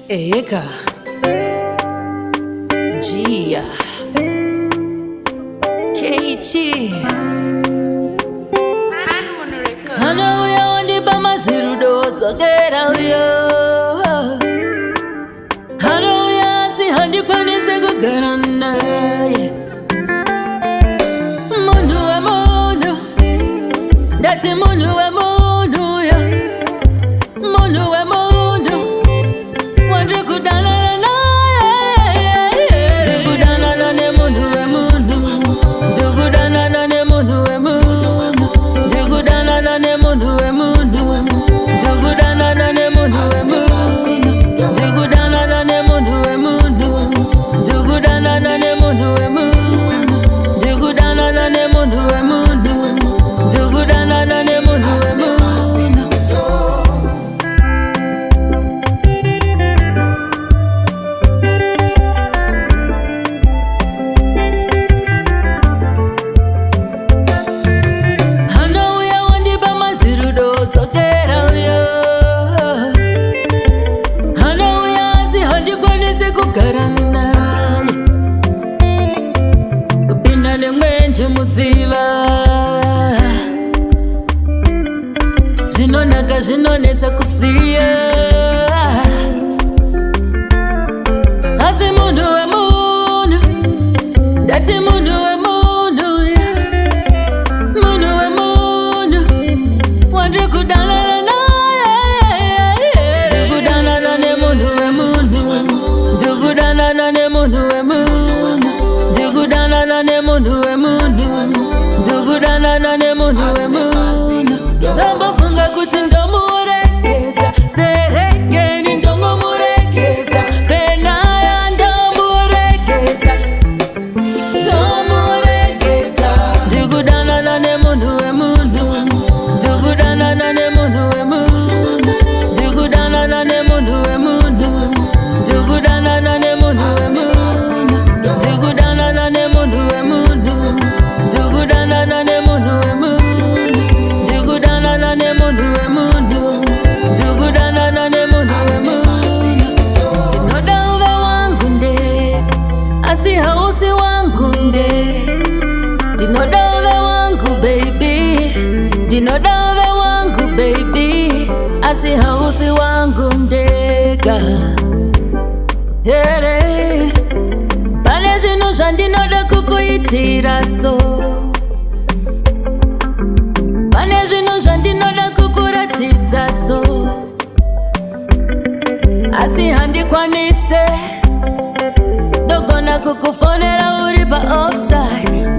Eka Gia Keiichi Hana uya wandipa mazirudo tsogera uyo Hana uya si handikwanise kugara naye Munhu we munhu Ndati munhu we munhu ya Munhu we munhu Zvinonaka zvinonetsa kuziya Asi munhu we munhu Ndati munhu we munhu Munhu we munhu Wandiri kudanana naye Ndikudanana nemunhu we munhu Ndikudanana nemunhu we munhu Ndikudanana nemunhu we munhu Ndikudanana nemunhu we munhu Ndombofunga kuti ndomureketa serekeni ndomureketa penaya ndomureketa Ndikudanana nemunhu we munhu Ndikudanana nemunhu we munhu Ndikudanana nemunhu we munhu Ndikudanana nemunhu we munhu Ndikudanana nemunhu we munhu Ndikudanana nemunhu we munhu Dinodove wangu baby Dinodove wangu baby Asi hausi wangu ndega Here Pane zvino zvandinoda kukuitira so Pane zvino zvandinoda kukuratidza so Asi handikwanise Ndogona kukufonera uri pa offside